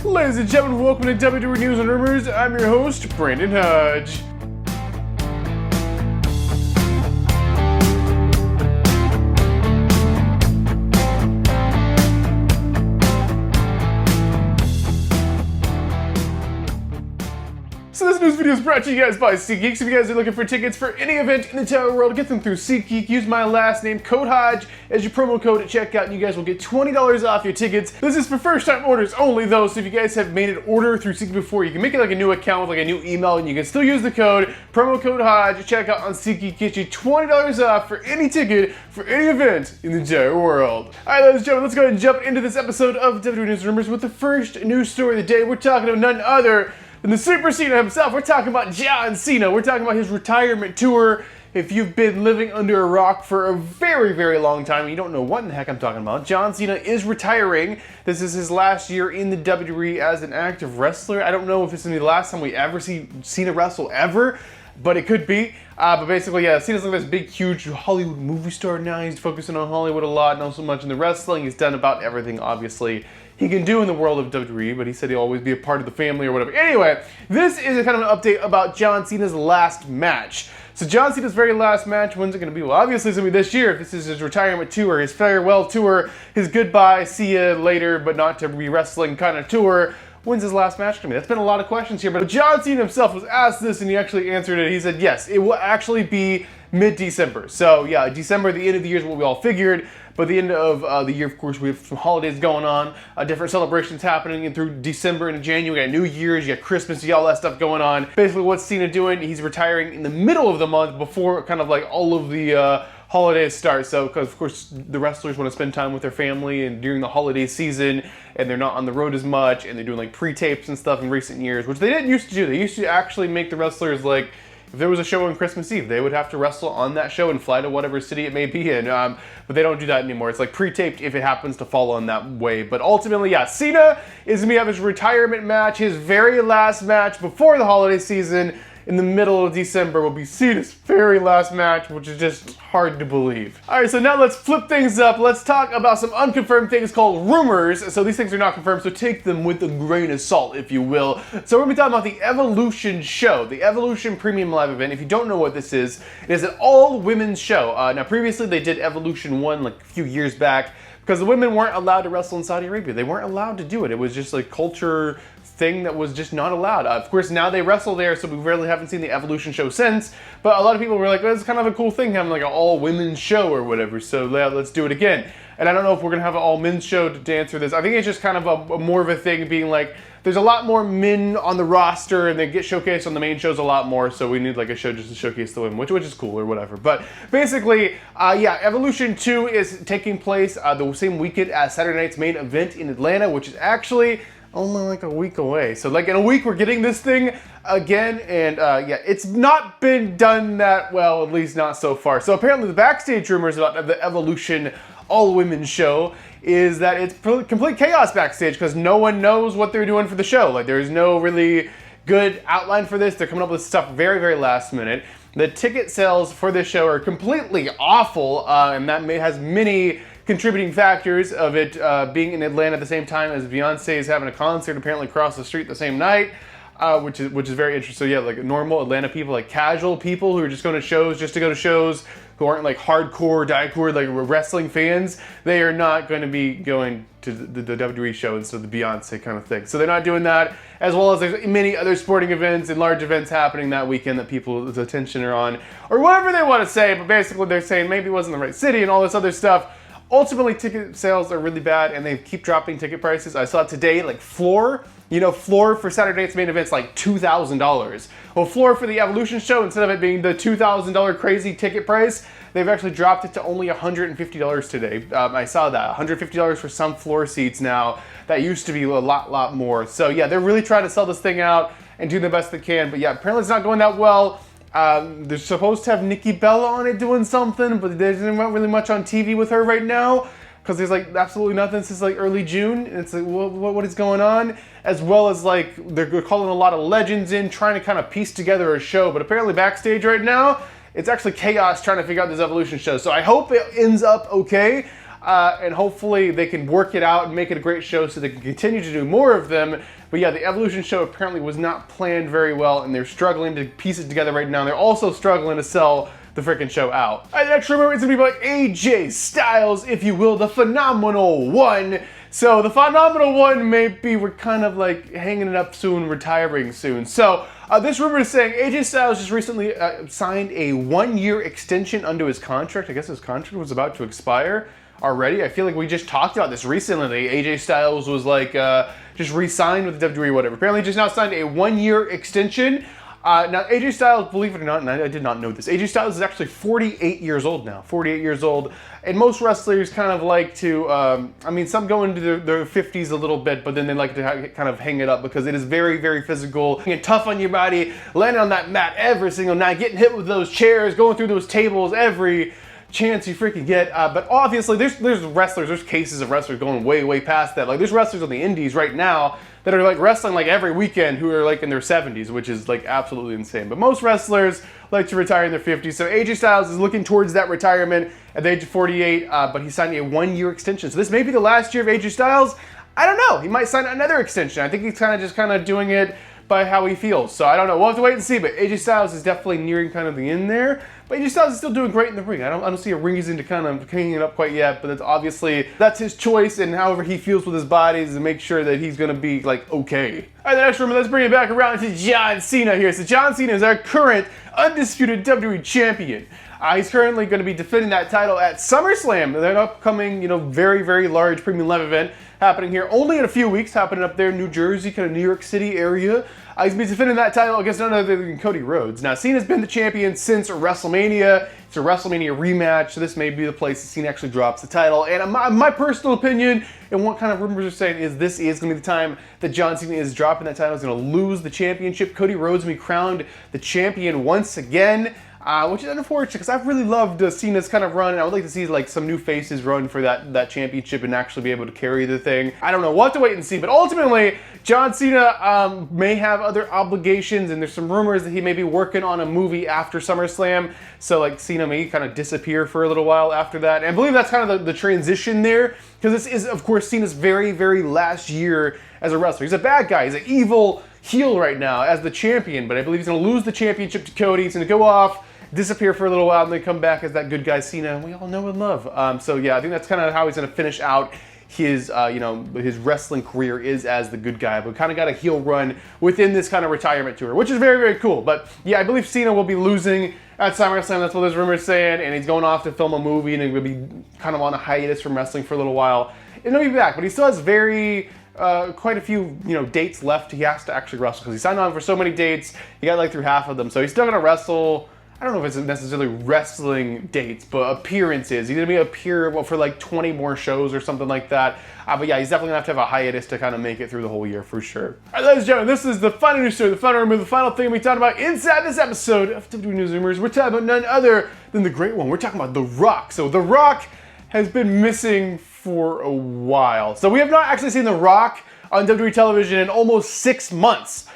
Ladies and gentlemen, welcome to WWE News and Rumors. I'm your host, Brandon Hodge. So this news video is brought to you guys by SeatGeek. So if you guys are looking for tickets for any event in the entire world, get them through SeatGeek. Use my last name, code Hodge, as your promo code at checkout, and you guys will get $20 off your tickets. This is for first-time orders only, though, so if you guys have made an order through SeatGeek before, you can make it like a new account with like a new email, and you can still use the code, promo code Hodge, at checkout on SeatGeek. Get you $20 off for any ticket for any event in the entire world. All right, ladies and gentlemen, let's go ahead and jump into this episode of WWE News and Rumors with the first news story of the day. We're talking about none other and the Super Cena himself. We're talking about John Cena. We're talking about his retirement tour. If you've been living under a rock for a very, very long time and you don't know what in the heck I'm talking about, John Cena is retiring. This is his last year in the WWE as an active wrestler. I don't know if this is going to be the last time we ever see Cena wrestle ever, but it could be. But basically, yeah, Cena's like this big, huge Hollywood movie star now. He's focusing on Hollywood a lot, not so much in the wrestling. He's done about everything, obviously, he can do in the world of WWE, but he said he'll always be a part of the family or whatever. Anyway, this is a kind of an update about John Cena's last match. So John Cena's very last match, when's it going to be? Well, obviously it's going to be this year. This is his retirement tour, his farewell tour, his goodbye, see ya later, but not to be wrestling kind of tour. When's his last match going to be? That's been a lot of questions here, but John Cena himself was asked this and he actually answered it. He said, yes, it will actually be mid-December. So yeah, December, the end of the year is what we all figured. But the end of the year, of course, we have some holidays going on, different celebrations happening and through December and January. You got New Year's, you got Christmas, you got all that stuff going on. Basically, what's Cena doing? He's retiring in the middle of the month before kind of like all of the holidays start. So, because of course, the wrestlers want to spend time with their family and during the holiday season, and they're not on the road as much, and they're doing like pre-tapes and stuff in recent years, which they didn't used to do. They used to actually make the wrestlers like, if there was a show on Christmas Eve, they would have to wrestle on that show and fly to whatever city it may be in. But they don't do that anymore. It's like pre-taped if it happens to fall on that way. But ultimately, yeah, Cena is going to have his retirement match, his very last match before the holiday season. In the middle of December will be Cena's very last match, which is just hard to believe. All right, so now let's flip things up. Let's talk about some unconfirmed things called rumors. So these things are not confirmed, so take them with a grain of salt, if you will. So we're gonna be talking about the Evolution show, the Evolution Premium Live event. If you don't know what this is, it is an all-women's show. Now previously they did Evolution 1 like a few years back, because the women weren't allowed to wrestle in Saudi Arabia. They weren't allowed to do it. It was just a culture thing that was just not allowed. Of course, now they wrestle there, so we really haven't seen the Evolution show since, but a lot of people were like, well, it's kind of a cool thing having like an all-women's show or whatever, so yeah, let's do it again. And I don't know if we're going to have an all-men's show to answer this. I think it's just kind of a more of a thing being like, there's a lot more men on the roster and they get showcased on the main shows a lot more, so we need like a show just to showcase the women, which is cool or whatever. But basically, yeah, Evolution 2 is taking place the same weekend as Saturday night's main event in Atlanta, which is actually only like a week away. So like in a week we're getting this thing again, and yeah, it's not been done that well, at least not so far. So apparently the backstage rumors about the Evolution all-women show is that it's complete chaos backstage because no one knows what they're doing for the show. Like there's no really good outline for this. They're coming up with stuff very, very last minute. The ticket sales for this show are completely awful, and that has many contributing factors of it being in Atlanta at the same time as Beyonce is having a concert apparently across the street the same night, which is very interesting. So yeah, like normal Atlanta people, like casual people who are just going to shows just to go to shows, who aren't like hardcore, die-core, like wrestling fans, they are not going to be going to the WWE show instead of the Beyonce kind of thing. So they're not doing that, as well as there's many other sporting events and large events happening that weekend that people's attention are on, or whatever they want to say, but basically they're saying maybe it wasn't the right city and all this other stuff. Ultimately, ticket sales are really bad, and they keep dropping ticket prices. I saw today, like Floor, Floor for Saturday night's main event's like $2,000. Well, Floor for the Evolution show, instead of it being the $2,000 crazy ticket price, they've actually dropped it to only $150 today. I saw that, $150 for some floor seats now. That used to be a lot more. So yeah, they're really trying to sell this thing out and do the best they can. But yeah, apparently it's not going that well. They're supposed to have Nikki Bella on it doing something, but there's not really much on TV with her right now because there's like absolutely nothing since like early June. And it's like, what is going on? As well as like they're calling a lot of legends in, trying to kind of piece together a show. But apparently backstage right now, it's actually chaos trying to figure out this Evolution show. So I hope it ends up okay. and hopefully they can work it out and make it a great show so they can continue to do more of them. But yeah, the Evolution show apparently was not planned very well, and they're struggling to piece it together right now. They're also struggling to sell the freaking show out. All right, the next rumor is gonna be about AJ Styles, if you will, the Phenomenal One. So the Phenomenal One, maybe we're kind of like hanging it up soon, retiring soon. So this rumor is saying AJ Styles just recently signed a 1-year extension under his contract. I guess his contract was about to expire already. I feel like we just talked about this recently. AJ Styles was like just re-signed with the WWE, whatever. Apparently just now signed a 1-year extension. Now, AJ Styles, believe it or not, and I did not know this, AJ Styles is actually 48 years old now, 48 years old. And most wrestlers kind of like to, I mean, some go into their 50s a little bit, but then they like to kind of hang it up because it is very, very physical and tough on your body, landing on that mat every single night, getting hit with those chairs, going through those tables every chance you freaking get. But obviously, there's wrestlers, there's cases of wrestlers going way, way past that. Like, there's wrestlers on the indies right now that are like wrestling like every weekend who are like in their 70s, which is like absolutely insane. But most wrestlers like to retire in their 50s. So AJ Styles is looking towards that retirement at the age of 48, but he signed a 1-year extension. So this may be the last year of AJ Styles. I don't know. He might sign another extension. I think he's kind of doing it by how he feels. So I don't know. We'll have to wait and see. But AJ Styles is definitely nearing kind of the end there. But AJ Styles is still doing great in the ring. I don't see a reason to kind of hang it up quite yet. But that's his choice, and however he feels with his body is to make sure that he's going to be like okay. All right, the next rumor, let's bring it back around to John Cena here. So John Cena is our current undisputed WWE champion. He's currently going to be defending that title at SummerSlam, an upcoming, very, very large premium live event happening here only in a few weeks, happening up there in New Jersey, kind of New York City area. He's going to be defending that title against none other than Cody Rhodes. Now, Cena's been the champion since WrestleMania. It's a WrestleMania rematch, so this may be the place that Cena actually drops the title. And my personal opinion, and what kind of rumors are saying, is this is going to be the time that John Cena is dropping that title. He's going to lose the championship. Cody Rhodes will be crowned the champion once again. Which is unfortunate because I've really loved Cena's kind of run, and I would like to see like some new faces run for that championship and actually be able to carry the thing. I don't know, we'll have to wait and see, but ultimately John Cena may have other obligations, and there's some rumors that he may be working on a movie after SummerSlam, so like Cena may kind of disappear for a little while after that. And I believe that's kind of the transition there, because this is of course Cena's very, very last year as a wrestler. He's a bad guy, he's an evil heel right now as the champion, but I believe he's going to lose the championship to Cody. He's going to go off, disappear for a little while, and then come back as that good guy Cena we all know and love. So yeah, I think that's kind of how he's going to finish out his his wrestling career, is as the good guy, but kind of got a heel run within this kind of retirement tour, which is very, very cool. But yeah, I believe Cena will be losing at SummerSlam. That's what there's rumors saying, and he's going off to film a movie, and he'll be kind of on a hiatus from wrestling for a little while. And he'll be back, but he still has quite a few dates left. He has to actually wrestle because he signed on for so many dates. He got like through half of them, so he's still gonna wrestle. I don't know if it's necessarily wrestling dates, but appearances. He's going to be appear for like 20 more shows or something like that. But yeah, he's definitely going to have a hiatus to kind of make it through the whole year for sure. All right, ladies and gentlemen, this is the final news story, the final rumor, the final thing we talked about inside this episode of WWE News Rumors. We're talking about none other than the great one. We're talking about The Rock. So The Rock has been missing for a while. So we have not actually seen The Rock on WWE television in almost 6 months.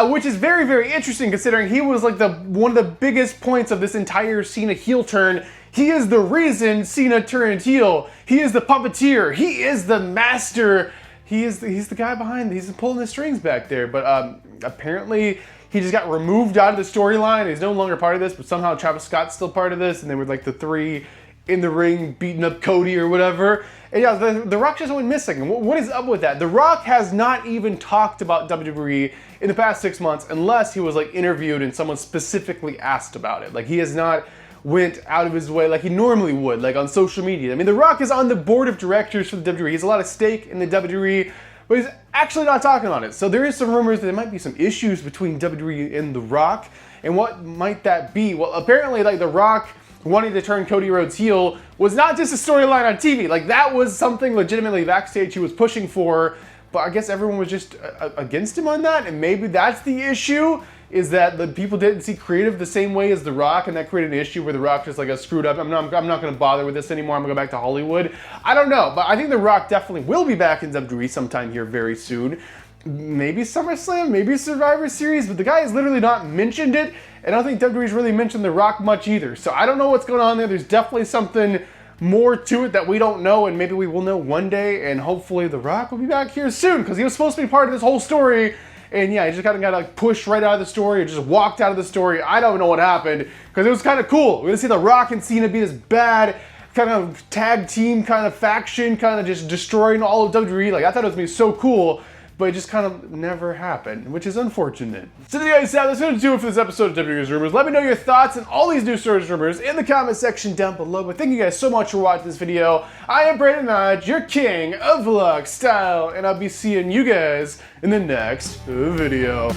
Which is very, very interesting considering he was like one of the biggest points of this entire Cena heel turn. He is the reason Cena turned heel. He is the puppeteer. He is the master. He's the guy behind. He's pulling the strings back there. But apparently he just got removed out of the storyline. He's no longer part of this, but somehow Travis Scott's still part of this, and they were like the three in the ring beating up Cody or whatever. And yeah, the Rock just went missing. What is up with that? The Rock has not even talked about WWE in the past 6 months unless he was like interviewed and someone specifically asked about it. Like he has not went out of his way like he normally would, like on social media. I mean, The Rock is on the board of directors for the WWE. He has a lot of stake in the WWE, but he's actually not talking about it. So there is some rumors that there might be some issues between WWE and The Rock. And what might that be? Well, apparently like The Rock wanting to turn Cody Rhodes heel was not just a storyline on TV. Like that was something legitimately backstage he was pushing for, but I guess everyone was just against him on that, and maybe that's the issue, is that the people didn't see creative the same way as The Rock, and that created an issue where The Rock just like got screwed up. I'm not going to bother with this anymore. I'm going to go back to Hollywood. I don't know, but I think The Rock definitely will be back in WWE sometime here very soon. Maybe SummerSlam, maybe Survivor Series, but the guy has literally not mentioned it, and I don't think WWE's really mentioned The Rock much either. So I don't know what's going on there. There's definitely something more to it that we don't know, and maybe we will know one day, and hopefully The Rock will be back here soon, because he was supposed to be part of this whole story, and yeah, he just kind of got like pushed right out of the story, or just walked out of the story. I don't know what happened, because it was kind of cool. We're gonna see The Rock and Cena be this bad kind of tag team kind of faction, kind of just destroying all of WWE. Like, I thought it was gonna be so cool, but it just kind of never happened, which is unfortunate. So there you guys have, that's gonna do it for this episode of WWE News Rumors. Let me know your thoughts on all these news stories rumors in the comment section down below. But thank you guys so much for watching this video. I am Brandon Hodge, your king of vlog style, and I'll be seeing you guys in the next video.